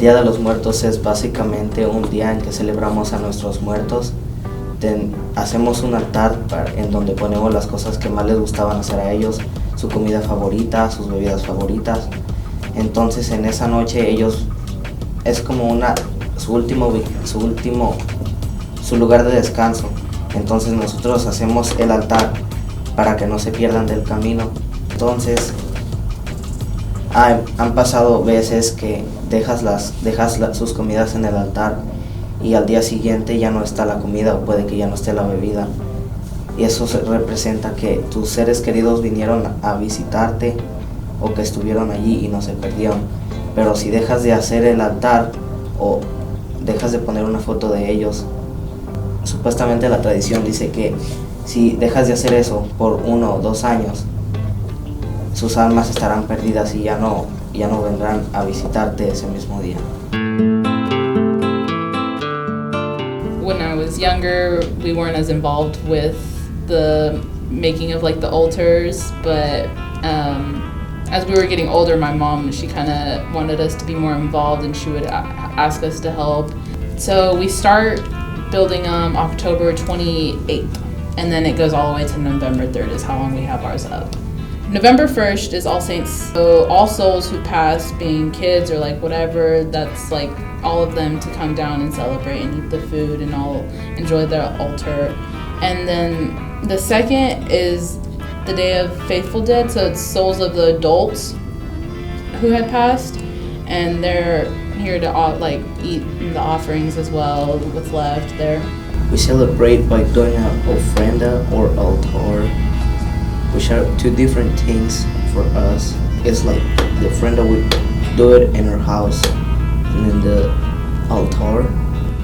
Día de los Muertos es básicamente un día en que celebramos a nuestros muertos. Hacemos un altar en donde ponemos las cosas que más les gustaban hacer a ellos, su comida favorita, sus bebidas favoritas. Entonces en esa noche ellos es como su lugar de descanso. Entonces nosotros hacemos el altar para que no se pierdan del camino. Entonces han pasado veces que dejas sus comidas en el altar y al día siguiente ya no está la comida o puede que ya no esté la bebida. Y eso representa que tus seres queridos vinieron a visitarte o que estuvieron allí y no se perdieron. Pero si dejas de hacer el altar o dejas de poner una foto de ellos, supuestamente la tradición dice que si dejas de hacer eso por 1 o 2 años, sus almas estarán perdidas y ya no vendrán a visitarte ese mismo día. When I was younger, we weren't as involved with the making of like the altars, but as we were getting older, my mom, she kind of wanted us to be more involved and she would ask us to help. So we start building October 28th, and then it goes all the way to November 3rd is how long we have ours up. November 1st is All Saints, so all souls who pass, being kids or like whatever, that's like all of them to come down and celebrate and eat the food and all enjoy the altar. And then the second is the Day of Faithful Dead, so it's souls of the adults who had passed, and they're here to like eat the offerings as well, what's left there. We celebrate by doing an ofrenda or altar, which are 2 different things for us. It's like the ofrenda, we do it in our house, and then the altar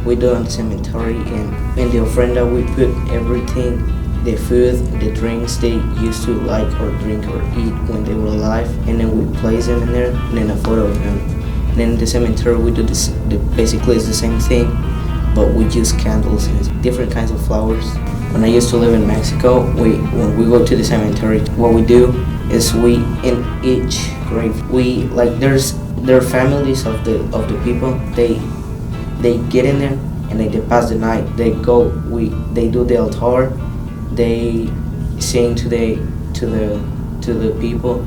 we do in the cemetery. And in the ofrenda we put everything, the food, the drinks they used to like or drink or eat when they were alive, and then we place them in there, and then a photo of them. And then in the cemetery we do this, basically it's the same thing, but we use candles and different kinds of flowers. When I used to live in Mexico, when we go to the cemetery, what we do is in each grave, there are families of the people. They get in there and they pass the night. They do the altar. They sing to the people.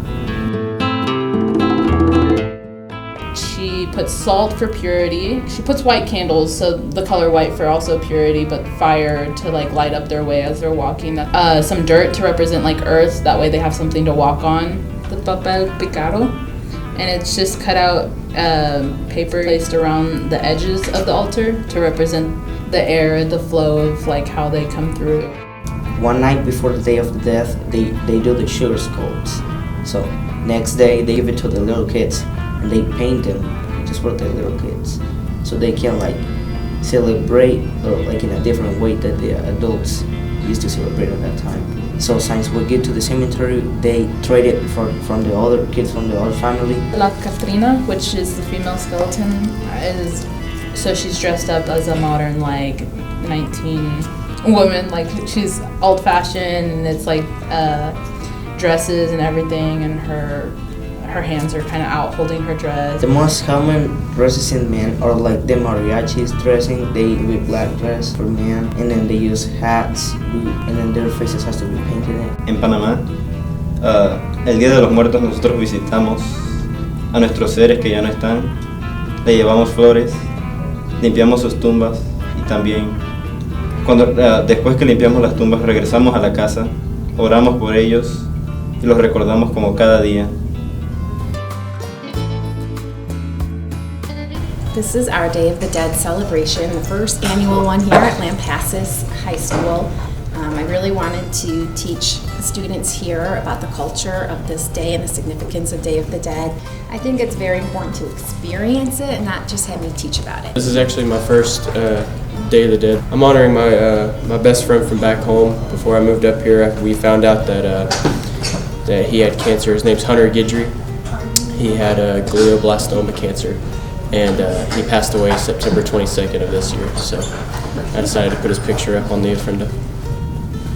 She puts salt for purity. She puts white candles, so the color white for also purity, but fire to like light up their way as they're walking. Some dirt to represent like earth, that way they have something to walk on. The papel picado, and it's just cut out paper placed around the edges of the altar to represent the air, the flow of like how they come through. One night before the day of the death, they do the sugar sculpts. So next day they give it to the little kids and they paint them just for the little kids, so they can like celebrate like in a different way that the adults used to celebrate at that time. So since we get to the cemetery, they trade it from the other kids from the other family. La Catrina, which is the female skeleton, so she's dressed up as a modern like 19 woman, like she's old-fashioned, and it's like dresses and everything, and her hands are kind of out holding her dress. The most common dresses in men are like the mariachis dressing. They wear black dress for men, and then they use hats, and then their faces has to be painted in. En Panamá, el Día de los Muertos nosotros visitamos a nuestros seres que ya no están, le llevamos flores, limpiamos sus tumbas y también después que limpiamos las tumbas regresamos a la casa, oramos por ellos y los recordamos como cada día. This is our Day of the Dead celebration, the first annual one here at Lampasas High School. I really wanted to teach students here about the culture of this day and the significance of Day of the Dead. I think it's very important to experience it and not just have me teach about it. This is actually my first Day of the Dead. I'm honoring my best friend from back home. Before I moved up here, we found out that he had cancer. His name's Hunter Guidry. He had glioblastoma cancer, and he passed away September 22nd of this year. So I decided to put his picture up on the ofrenda.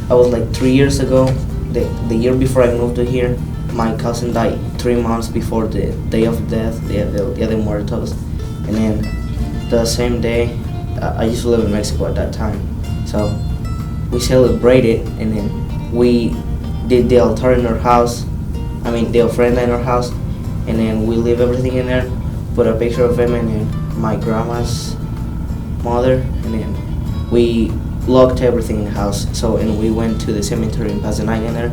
I was like 3 years ago, the year before I moved to here, my cousin died 3 months before the day of death, Dia de Muertos. And then the same day, I used to live in Mexico at that time, so we celebrated, and then we did the altar in our house. I mean, the ofrenda in our house, and then we leave everything in there, put a picture of him and then my grandma's mother, and then we locked everything in the house. So, and we went to the cemetery in Pazenaiga there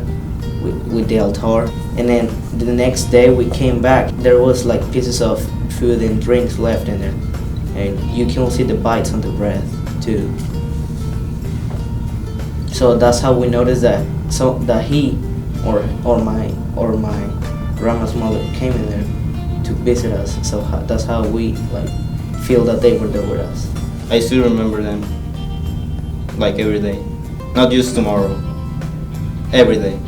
with the altar. And then the next day we came back. There was like pieces of food and drinks left in there, and you can see the bites on the bread too. So that's how we noticed that he or my grandma's mother came in there to visit us. So that's how we like feel that they were there with us. I still remember them, like every day, not just tomorrow, every day.